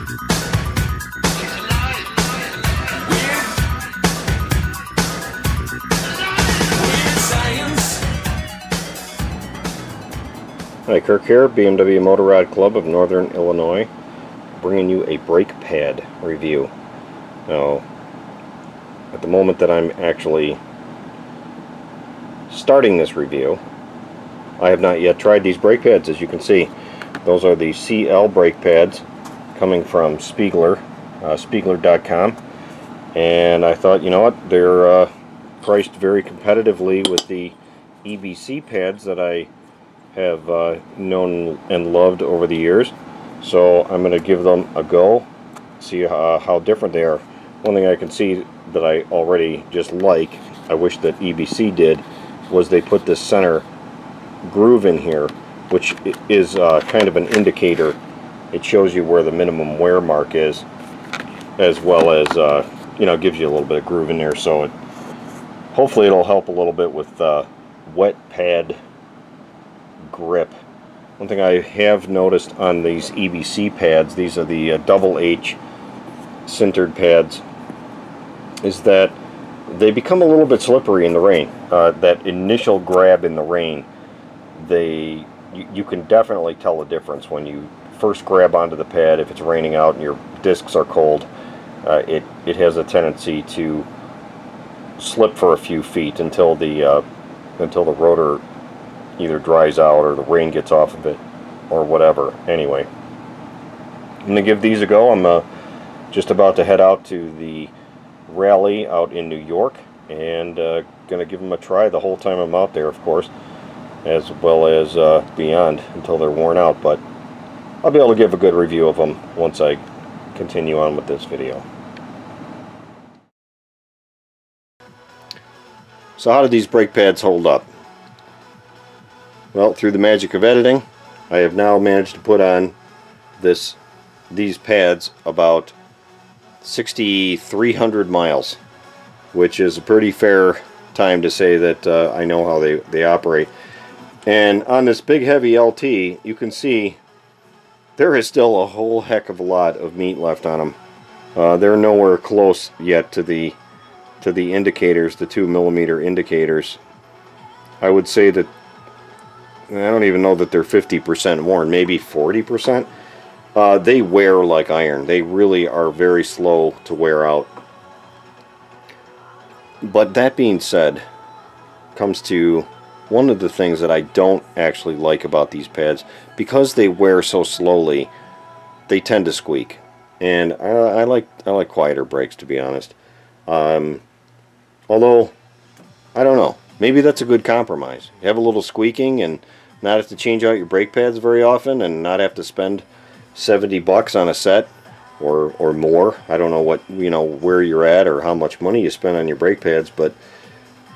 Hi, Kirk here, BMW Motorrad Club of Northern Illinois, bringing you a brake pad review. Now, at the moment that I'm actually starting this review, I have not yet tried these brake pads. As you can see, those are the CL brake pads coming from Spiegler, Spiegler.com, and I thought, you know what, they're priced very competitively with the EBC pads that I have known and loved over the years. So I'm going to give them a go, see how different they are. One thing I can see that I already just like, I wish that EBC did, was they put this center groove in here, which is kind of an indicator. It shows you where the minimum wear mark is, as well as you know, gives you a little bit of groove in there, so hopefully it'll help a little bit with wet pad grip. One thing I have noticed on these EBC pads, these are the double H sintered pads, is that they become a little bit slippery in the rain. That initial grab in the rain, you can definitely tell the difference when you first grab onto the pad. If it's raining out and your discs are cold, it has a tendency to slip for a few feet until the rotor either dries out or the rain gets off of it or whatever. Anyway, I'm going to give these a go. I'm just about to head out to the rally out in New York, and going to give them a try the whole time I'm out there, of course, as well as beyond, until they're worn out. But I'll be able to give a good review of them once I continue on with this video. So how do these brake pads hold up? Well, through the magic of editing, I have now managed to put on these pads about 6,300 miles, which is a pretty fair time to say that I know how they operate. And on this big heavy LT, you can see there is still a whole heck of a lot of meat left on them. They're nowhere close yet to the indicators, the 2mm indicators. I would say that I don't even know that they're 50% worn, maybe 40%. They wear like iron. They really are very slow to wear out. But that being said, comes to one of the things that I don't actually like about these pads. Because they wear so slowly, they tend to squeak. And I like quieter brakes, to be honest. Although, I don't know. Maybe that's a good compromise. You have a little squeaking and not have to change out your brake pads very often, and not have to spend $70 on a set or more. I don't know what, you know, where you're at or how much money you spend on your brake pads, but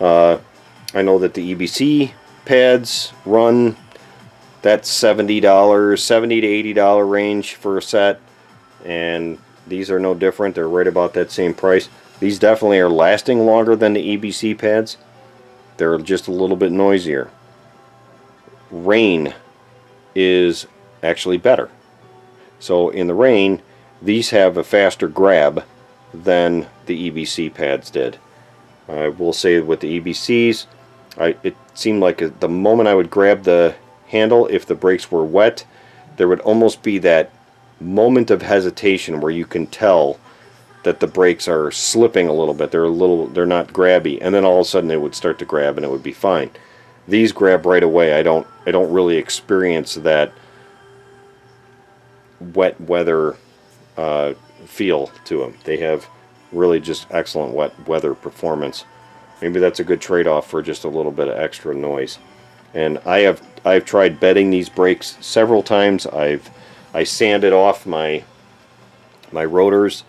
I know that the EBC pads run that $70 to $80 range for a set, and these are no different. They're right about that same price. These definitely are lasting longer than the EBC pads. They're just a little bit noisier. Rain is actually better. So in the rain, these have a faster grab than the EBC pads did. I will say with the EBCs, it seemed like the moment I would grab the handle, if the brakes were wet, there would almost be that moment of hesitation where you can tell that the brakes are slipping a little bit. They're not grabby, and then all of a sudden it would start to grab and it would be fine. These grab right away. I don't really experience that wet weather feel to them. They have really just excellent wet weather performance. Maybe that's a good trade-off for just a little bit of extra noise. And I've tried bedding these brakes several times. I sanded off my rotors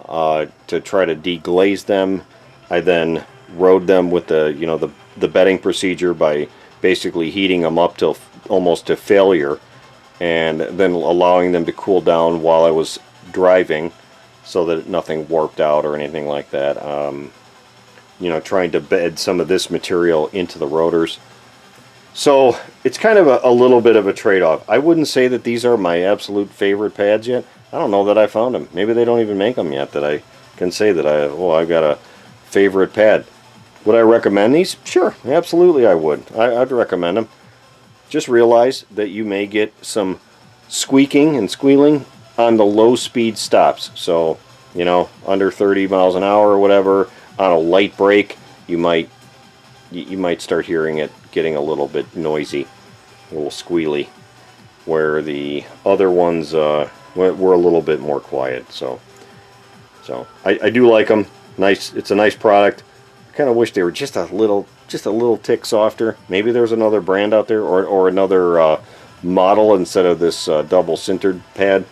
to try to deglaze them. I then rode them with the bedding procedure by basically heating them up till almost to failure, and then allowing them to cool down while I was driving, so that nothing warped out or anything like that. You know, trying to bed some of this material into the rotors. So it's kind of a little bit of a trade-off. I wouldn't say that these are my absolute favorite pads yet. I don't know that I found them. Maybe they don't even make them yet that I can say that I've got a favorite pad. Would I recommend these? Sure, absolutely I would. I'd recommend them. Just realize that you may get some squeaking and squealing on the low speed stops. So, you know, under 30 miles an hour or whatever, on a light brake, you might start hearing it getting a little bit noisy, a little squealy, where the other ones were a little bit more quiet. So I do like them. Nice, it's a nice product. I kind of wish they were just a little tick softer. Maybe there's another brand out there, or another model instead of this double sintered pad.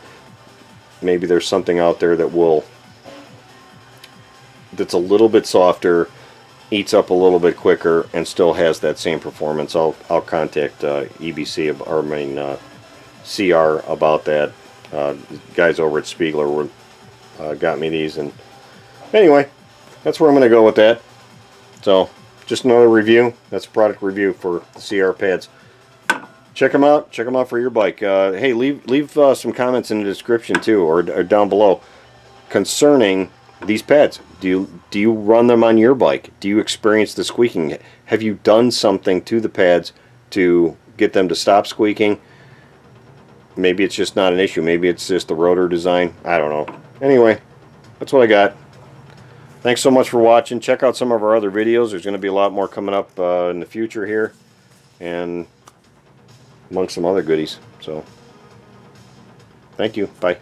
Maybe there's something out there that's a little bit softer, eats up a little bit quicker, and still has that same performance. I'll contact EBC, or I mean CR, about that. Guys over at Spiegler got me these, and anyway, that's where I'm going to go with that. So, just another review. That's a product review for the CR pads. Check them out. Check them out for your bike. Hey, leave some comments in the description too, or down below, concerning these pads. Do you run them on your bike? Do you experience the squeaking? Have you done something to the pads to get them to stop squeaking? Maybe it's just not an issue. Maybe it's just the rotor design. I don't know. Anyway, that's what I got. Thanks so much for watching. Check out some of our other videos. There's going to be a lot more coming up in the future here, and amongst some other goodies. So, thank you. Bye.